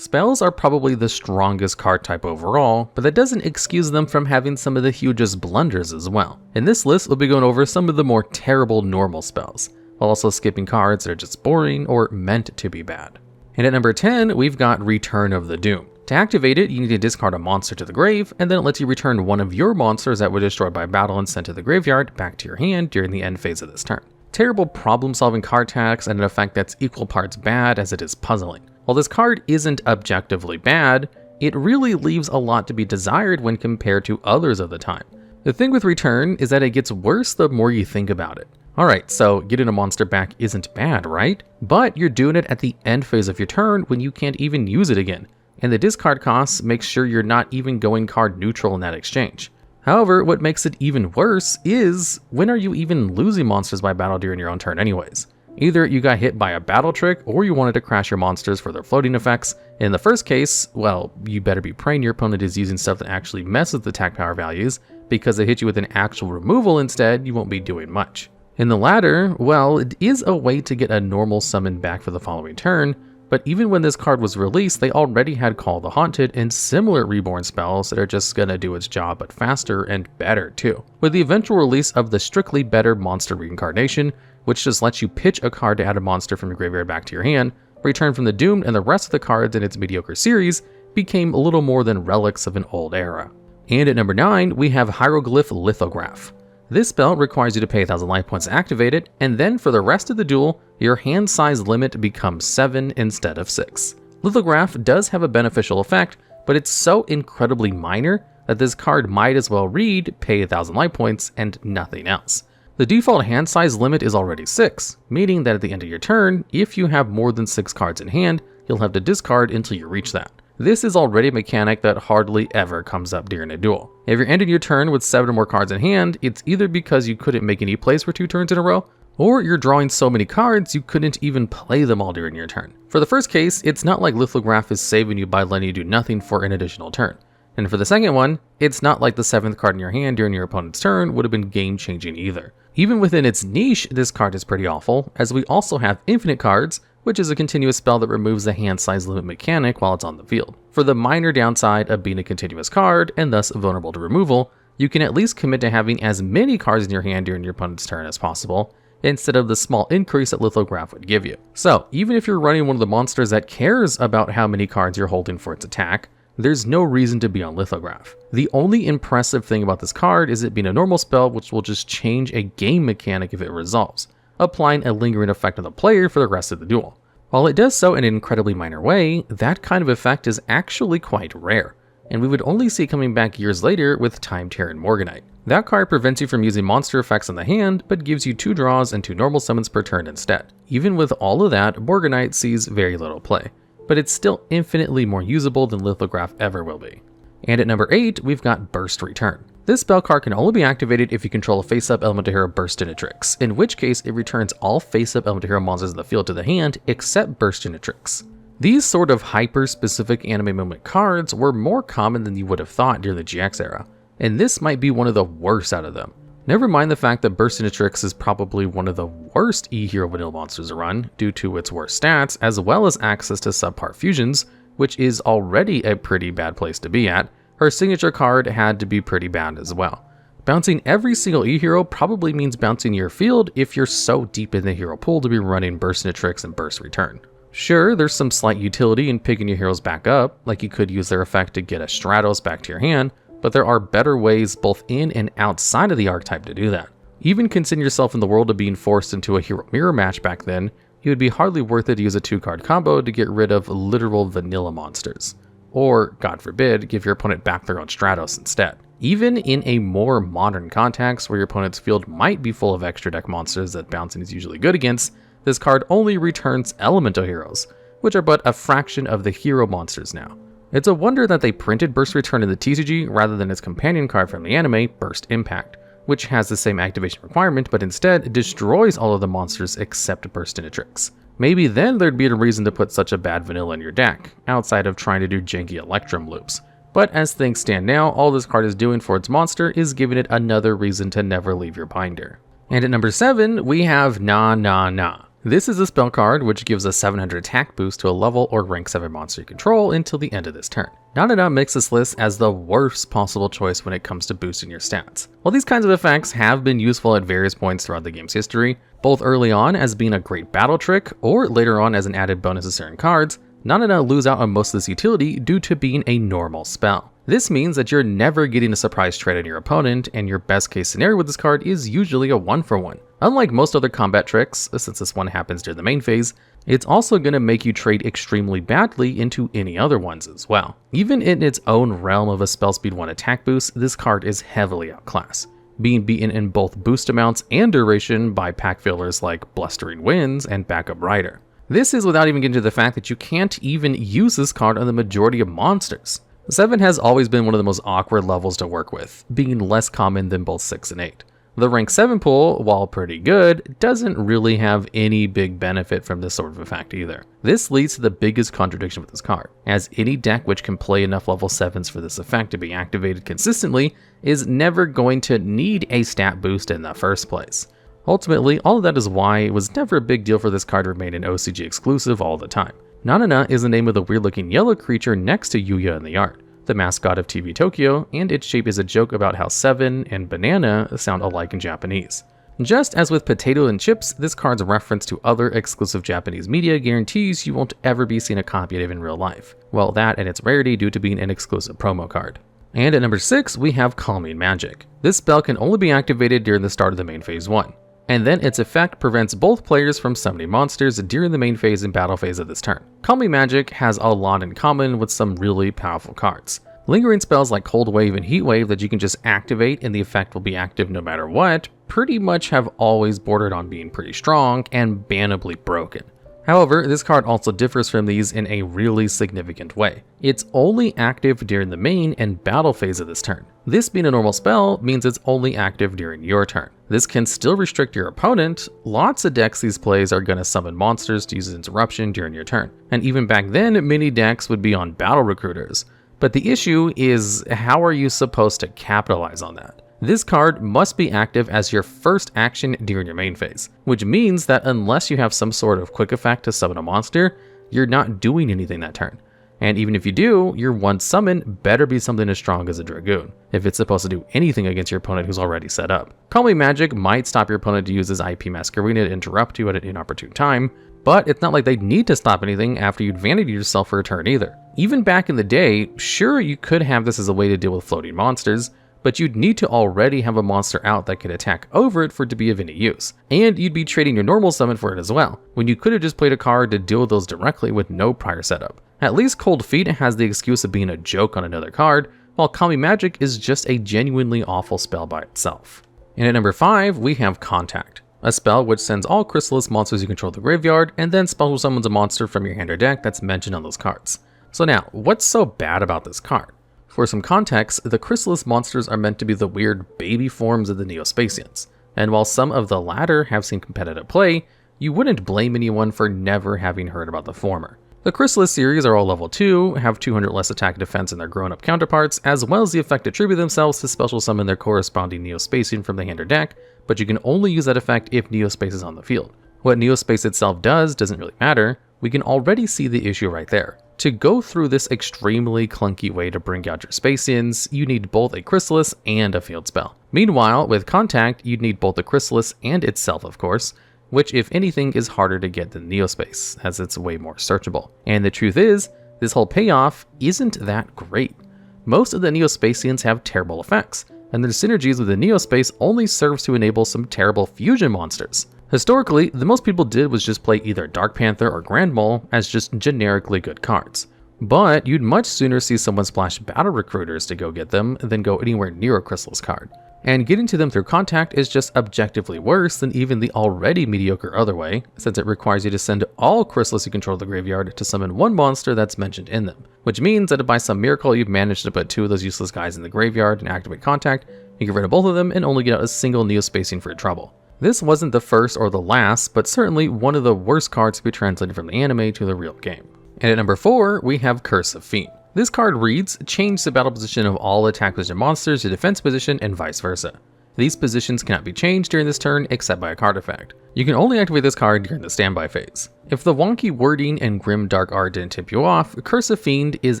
Spells are probably the strongest card type overall, but that doesn't excuse them from having some of the hugest blunders as well. In this list, we'll be going over some of the more terrible normal spells, while also skipping cards that are just boring or meant to be bad. And at number 10, we've got Return of the Doom. To activate it, you need to discard a monster to the grave, and then it lets you return one of your monsters that were destroyed by battle and sent to the graveyard back to your hand during the end phase of this turn. Terrible problem-solving card tax and an effect that's equal parts bad as it is puzzling. While this card isn't objectively bad, it really leaves a lot to be desired when compared to others of the time. The thing with Return is that it gets worse the more you think about it. Alright, so getting a monster back isn't bad, right? But you're doing it at the end phase of your turn when you can't even use it again, and the discard costs make sure you're not even going card neutral in that exchange. However, what makes it even worse is, when are you even losing monsters by battle during your own turn anyways? Either you got hit by a battle trick, or you wanted to crash your monsters for their floating effects. In the first case, well, you better be praying your opponent is using stuff that actually messes with attack power values, because they hit you with an actual removal instead, you won't be doing much. In the latter, well, it is a way to get a normal summon back for the following turn, but even when this card was released, they already had Call the Haunted and similar reborn spells that are just gonna do its job but faster and better too. With the eventual release of the strictly better Monster Reincarnation, which just lets you pitch a card to add a monster from your graveyard back to your hand, Return from the Doomed and the rest of the cards in its mediocre series became a little more than relics of an old era. And at number 9, we have Hieroglyph Lithograph. This spell requires you to pay 1,000 life points to activate it, and then for the rest of the duel, your hand size limit becomes 7 instead of 6. Lithograph does have a beneficial effect, but it's so incredibly minor that this card might as well read pay 1,000 life points and nothing else. The default hand size limit is already 6, meaning that at the end of your turn, if you have more than 6 cards in hand, you'll have to discard until you reach that. This is already a mechanic that hardly ever comes up during a duel. If you're ending your turn with 7 or more cards in hand, it's either because you couldn't make any plays for 2 turns in a row, or you're drawing so many cards you couldn't even play them all during your turn. For the first case, it's not like Lithograph is saving you by letting you do nothing for an additional turn. And for the second one, it's not like the 7th card in your hand during your opponent's turn would have been game-changing either. Even within its niche, this card is pretty awful, as we also have Infinite Cards, which is a continuous spell that removes the hand size limit mechanic while it's on the field. For the minor downside of being a continuous card, and thus vulnerable to removal, you can at least commit to having as many cards in your hand during your opponent's turn as possible, instead of the small increase that Lithograph would give you. So, even if you're running one of the monsters that cares about how many cards you're holding for its attack, there's no reason to be on Lithograph. The only impressive thing about this card is it being a normal spell which will just change a game mechanic if it resolves, applying a lingering effect on the player for the rest of the duel. While it does so in an incredibly minor way, that kind of effect is actually quite rare, and we would only see it coming back years later with Time Terran Morganite. That card prevents you from using monster effects on the hand, but gives you 2 draws and 2 normal summons per turn instead. Even with all of that, Morganite sees very little play, but it's still infinitely more usable than Lithograph ever will be. And at number 8, we've got Burst Return. This spell card can only be activated if you control a face-up Elemental Hero Burstinatrix, in which case it returns all face-up Elemental Hero monsters in the field to the hand except Burstinatrix. These sort of hyper-specific anime moment cards were more common than you would have thought during the GX era, and this might be one of the worst out of them. Never mind the fact that Burstinatrix is probably one of the worst E-Hero vanilla monsters to run due to its worst stats, as well as access to subpar fusions, which is already a pretty bad place to be at. Her signature card had to be pretty bad as well. Bouncing every single E-Hero probably means bouncing your field if you're so deep in the hero pool to be running Burstinatrix and Burst Return. Sure, there's some slight utility in picking your heroes back up, like you could use their effect to get a Stratos back to your hand, but there are better ways both in and outside of the archetype to do that. Even consider yourself in the world of being forced into a hero mirror match back then, it would be hardly worth it to use a 2-card combo to get rid of literal vanilla monsters. Or, God forbid, give your opponent back their own Stratos instead. Even in a more modern context where your opponent's field might be full of extra deck monsters that bouncing is usually good against, this card only returns Elemental Heroes, which are but a fraction of the hero monsters now. It's a wonder that they printed Burst Return in the TCG rather than its companion card from the anime, Burst Impact, which has the same activation requirement but instead destroys all of the monsters except Burstinatrix. Maybe then there'd be a reason to put such a bad vanilla in your deck, outside of trying to do janky Electrum loops. But as things stand now, all this card is doing for its monster is giving it another reason to never leave your binder. And at number 7, we have Nanana. This is a spell card which gives a 700 attack boost to a level or rank 7 monster you control until the end of this turn. Nanana makes this list as the worst possible choice when it comes to boosting your stats. While these kinds of effects have been useful at various points throughout the game's history, both early on as being a great battle trick or later on as an added bonus to certain cards, Nanana lose out on most of this utility due to being a normal spell. This means that you're never getting a surprise trade on your opponent, and your best case scenario with this card is usually a 1-for-1. Unlike most other combat tricks, since this one happens during the main phase, it's also going to make you trade extremely badly into any other ones as well. Even in its own realm of a spell speed 1 attack boost, this card is heavily outclassed, being beaten in both boost amounts and duration by pack fillers like Blustering Winds and Backup Rider. This is without even getting to the fact that you can't even use this card on the majority of monsters. 7 has always been one of the most awkward levels to work with, being less common than both 6 and 8. The rank 7 pool, while pretty good, doesn't really have any big benefit from this sort of effect either. This leads to the biggest contradiction with this card, as any deck which can play enough level 7s for this effect to be activated consistently is never going to need a stat boost in the first place. Ultimately, all of that is why it was never a big deal for this card to remain an OCG exclusive all the time. Nanana is the name of the weird-looking yellow creature next to Yugioh in the art, the mascot of TV Tokyo, and its shape is a joke about how 7 and banana sound alike in Japanese. Just as with potato and chips, this card's reference to other exclusive Japanese media guarantees you won't ever be seen a copy of it in real life. Well, that and its rarity due to being an exclusive promo card. And at number 6, we have Calming Magic. This spell can only be activated during the start of the main phase 1. And then its effect prevents both players from summoning monsters during the main phase and battle phase of this turn. Calming Magic has a lot in common with some really powerful cards. Lingering spells like Cold Wave and Heat Wave that you can just activate and the effect will be active no matter what, pretty much have always bordered on being pretty strong and bannably broken. However, this card also differs from these in a really significant way. It's only active during the main and battle phase of this turn. This being a normal spell means it's only active during your turn. This can still restrict your opponent. Lots of decks these plays are going to summon monsters to use as interruption during your turn. And even back then, many decks would be on battle recruiters. But the issue is, how are you supposed to capitalize on that? This card must be active as your first action during your main phase, which means that unless you have some sort of quick effect to summon a monster, you're not doing anything that turn. And even if you do, your one summon better be something as strong as a Dragoon, if it's supposed to do anything against your opponent who's already set up. Calming Magic might stop your opponent to use his IP Masquerena to interrupt you at an inopportune time, but it's not like they need to stop anything after you advantage yourself for a turn either. Even back in the day, sure, you could have this as a way to deal with floating monsters, but you'd need to already have a monster out that could attack over it for it to be of any use. And you'd be trading your normal summon for it as well, when you could have just played a card to deal with those directly with no prior setup. At least Cold Feet has the excuse of being a joke on another card, while Calming Magic is just a genuinely awful spell by itself. And at number 5, we have Contact, a spell which sends all Chrysalis monsters you control to the graveyard, and then special summons a monster from your hand or deck that's mentioned on those cards. So now, what's so bad about this card? For some context, the Chrysalis monsters are meant to be the weird baby forms of the Neospatians, and while some of the latter have seen competitive play, you wouldn't blame anyone for never having heard about the former. The Chrysalis series are all level 2, have 200 less attack and defense than their grown-up counterparts, as well as the effect to attribute themselves to special summon their corresponding Neospatian from the hand or deck, but you can only use that effect if Neospace is on the field. What Neospace itself does doesn't really matter. We can already see the issue right there. To go through this extremely clunky way to bring out your Spacians, you need both a Chrysalis and a field spell. Meanwhile, with Contact, you'd need both the Chrysalis and itself, of course, which if anything is harder to get than Neospace, as it's way more searchable. And the truth is, this whole payoff isn't that great. Most of the Neospatians have terrible effects, and their synergies with the Neospace only serves to enable some terrible fusion monsters. Historically, the most people did was just play either Dark Panther or Grand Mole as just generically good cards. But you'd much sooner see someone splash battle recruiters to go get them than go anywhere near a Chrysalis card. And getting to them through Contact is just objectively worse than even the already mediocre other way, since it requires you to send all Chrysalis you control to the graveyard to summon one monster that's mentioned in them. Which means that if by some miracle you've managed to put 2 of those useless guys in the graveyard and activate Contact, you get rid of both of them and only get out a single Neospacing for your trouble. This wasn't the first or the last, but certainly one of the worst cards to be translated from the anime to the real game. And at number 4, we have Curse of Fiend. This card reads, change the battle position of all attack position monsters to defense position and vice versa. These positions cannot be changed during this turn except by a card effect. You can only activate this card during the standby phase. If the wonky wording and grim dark art didn't tip you off, Curse of Fiend is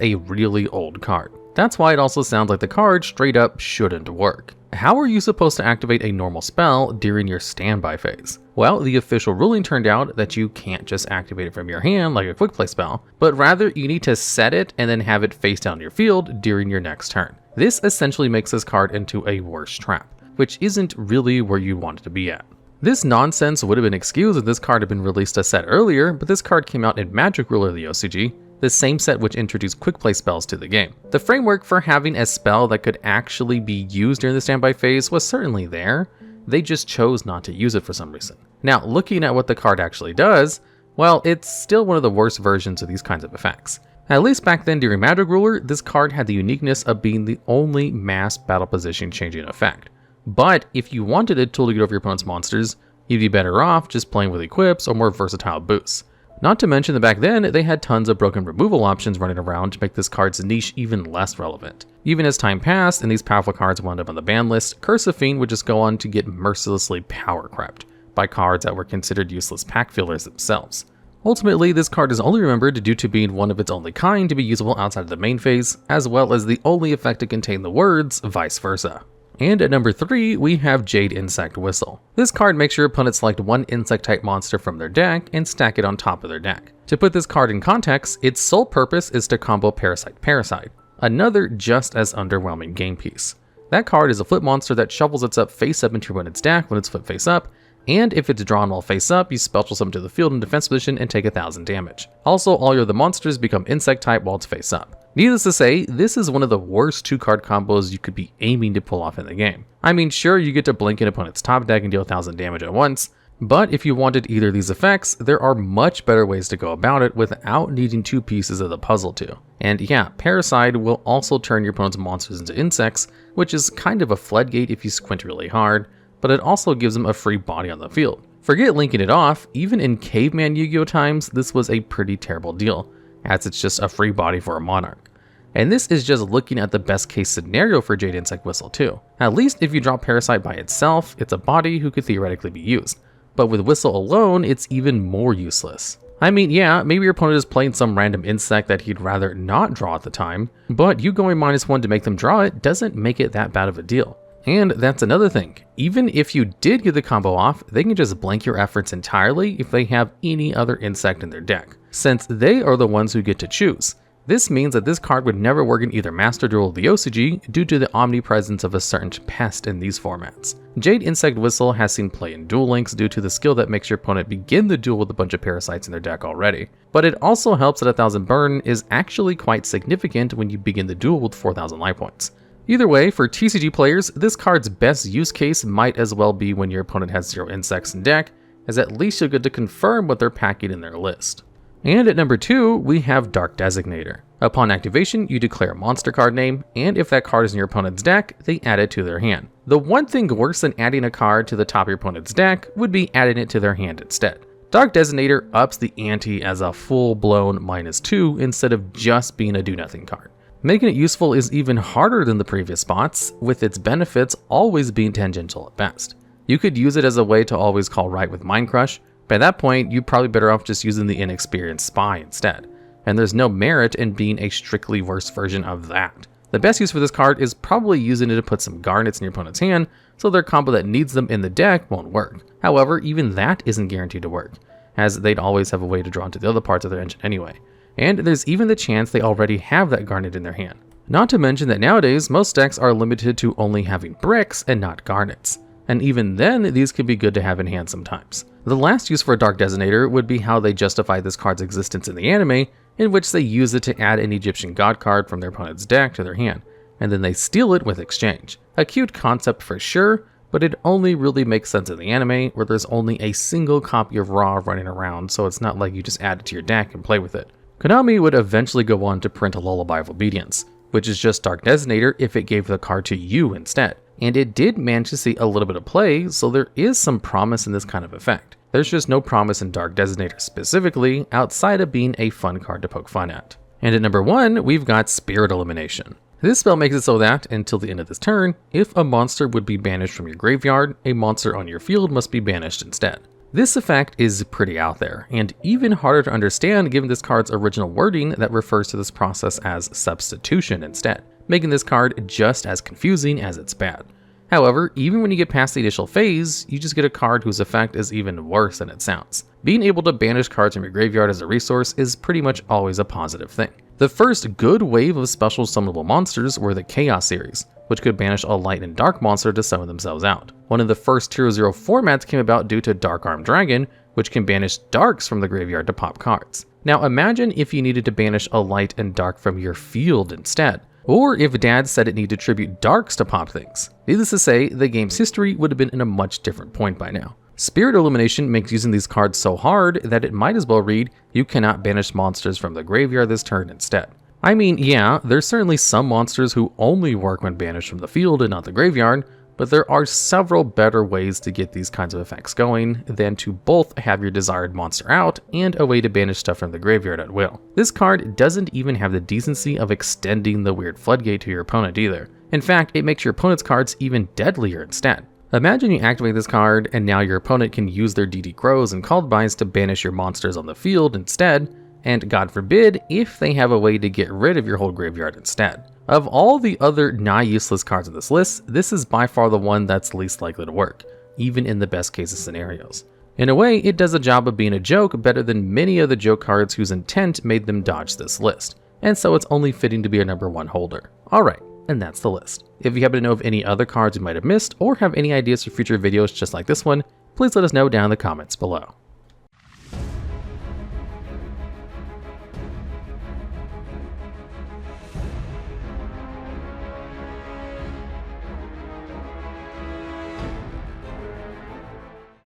a really old card. That's why it also sounds like the card straight up shouldn't work. How are you supposed to activate a normal spell during your standby phase? Well, the official ruling turned out that you can't just activate it from your hand like a quick play spell, but rather you need to set it and then have it face down your field during your next turn. This essentially makes this card into a worse trap, which isn't really where you want it to be at. This nonsense would have been excused if this card had been released a set earlier, but this card came out in Magic Ruler the OCG, the same set which introduced quick play spells to the game. The framework for having a spell that could actually be used during the standby phase was certainly there, they just chose not to use it for some reason. Now, looking at what the card actually does, well, it's still one of the worst versions of these kinds of effects. At least back then during Magic Ruler, this card had the uniqueness of being the only mass battle position changing effect. But if you wanted a tool to get over your opponent's monsters, you'd be better off just playing with equips or more versatile boosts. Not to mention that back then, they had tons of broken removal options running around to make this card's niche even less relevant. Even as time passed and these powerful cards wound up on the ban list, Curse of Fiend would just go on to get mercilessly power crept by cards that were considered useless pack fillers themselves. Ultimately, this card is only remembered due to being one of its only kind to be usable outside of the main phase, as well as the only effect to contain the words vice versa. And at number 3, we have Jade Insect Whistle. This card makes your opponent select one insect type monster from their deck and stack it on top of their deck. To put this card in context, its sole purpose is to combo Parasite, another just as underwhelming game piece. That card is a flip monster that shovels itself face up into your opponent's deck when it's flipped face up, and if it's drawn while face up, you spell something to the field in defense position and take 1000 damage. Also, all your other monsters become insect type while it's face up. Needless to say, this is one of the worst 2-card combos you could be aiming to pull off in the game. I mean, sure, you get to blink an opponent's top deck and deal 1000 damage at once, but if you wanted either of these effects, there are much better ways to go about it without needing 2 pieces of the puzzle to. And yeah, Parasite will also turn your opponent's monsters into insects, which is kind of a floodgate if you squint really hard, but it also gives them a free body on the field. Forget linking it off, even in caveman Yu-Gi-Oh times, this was a pretty terrible deal, as it's just a free body for a monarch. And this is just looking at the best case scenario for Jade Insect Whistle too. At least if you drop Parasite by itself, it's a body who could theoretically be used. But with Whistle alone, it's even more useless. I mean, yeah, maybe your opponent is playing some random insect that he'd rather not draw at the time, but you going -1 to make them draw it doesn't make it that bad of a deal. And that's another thing, even if you did get the combo off, they can just blank your efforts entirely if they have any other insect in their deck, since they are the ones who get to choose. This means that this card would never work in either Master Duel or the OCG due to the omnipresence of a certain pest in these formats. Jade Insect Whistle has seen play in Duel Links due to the skill that makes your opponent begin the duel with a bunch of parasites in their deck already, but it also helps that 1000 burn is actually quite significant when you begin the duel with 4000 life points. Either way, for TCG players, this card's best use case might as well be when your opponent has 0 insects in deck, as at least you'll get to confirm what they're packing in their list. And at number 2, we have Dark Designator. Upon activation, you declare a monster card name, and if that card is in your opponent's deck, they add it to their hand. The one thing worse than adding a card to the top of your opponent's deck would be adding it to their hand instead. Dark Designator ups the ante as a full-blown -2 instead of just being a do-nothing card. Making it useful is even harder than the previous spots, with its benefits always being tangential at best. You could use it as a way to always call right with Mind Crush, but at that point, you're probably better off just using the inexperienced spy instead, and there's no merit in being a strictly worse version of that. The best use for this card is probably using it to put some garnets in your opponent's hand, so their combo that needs them in the deck won't work. However, even that isn't guaranteed to work, as they'd always have a way to draw into the other parts of their engine anyway. And there's even the chance they already have that garnet in their hand. Not to mention that nowadays, most decks are limited to only having bricks and not garnets. And even then, these can be good to have in hand sometimes. The last use for a Dark Designator would be how they justify this card's existence in the anime, in which they use it to add an Egyptian god card from their opponent's deck to their hand, and then they steal it with exchange. A cute concept for sure, but it only really makes sense in the anime, where there's only a single copy of Ra running around, so it's not like you just add it to your deck and play with it. Konami would eventually go on to print a Lullaby of Obedience, which is just Dark Designator if it gave the card to you instead. And it did manage to see a little bit of play, so there is some promise in this kind of effect. There's just no promise in Dark Designator specifically, outside of being a fun card to poke fun at. And at number 1, we've got Spirit Elimination. This spell makes it so that, until the end of this turn, if a monster would be banished from your graveyard, a monster on your field must be banished instead. This effect is pretty out there, and even harder to understand given this card's original wording that refers to this process as substitution instead, making this card just as confusing as it's bad. However, even when you get past the initial phase, you just get a card whose effect is even worse than it sounds. Being able to banish cards from your graveyard as a resource is pretty much always a positive thing. The first good wave of special summonable monsters were the Chaos series, which could banish a light and dark monster to summon themselves out. One of the first Tier 0 formats came about due to Dark Arm Dragon, which can banish darks from the graveyard to pop cards. Now imagine if you needed to banish a light and dark from your field instead. Or if Dad said it needed to tribute darks to pop things. Needless to say, the game's history would have been in a much different point by now. Spirit Elimination makes using these cards so hard that it might as well read, "You cannot banish monsters from the graveyard this turn instead." I mean, yeah, there's certainly some monsters who only work when banished from the field and not the graveyard, but there are several better ways to get these kinds of effects going than to both have your desired monster out and a way to banish stuff from the graveyard at will. This card doesn't even have the decency of extending the weird floodgate to your opponent either. In fact, it makes your opponent's cards even deadlier instead. Imagine you activate this card and now your opponent can use their DD Crows and Called Bys to banish your monsters on the field instead, and God forbid if they have a way to get rid of your whole graveyard instead. Of all the other nigh-useless cards on this list, this is by far the one that's least likely to work, even in the best case of scenarios. In a way, it does a job of being a joke better than many of the joke cards whose intent made them dodge this list, and so it's only fitting to be a number 1 holder. Alright, and that's the list. If you happen to know of any other cards you might have missed, or have any ideas for future videos just like this one, please let us know down in the comments below.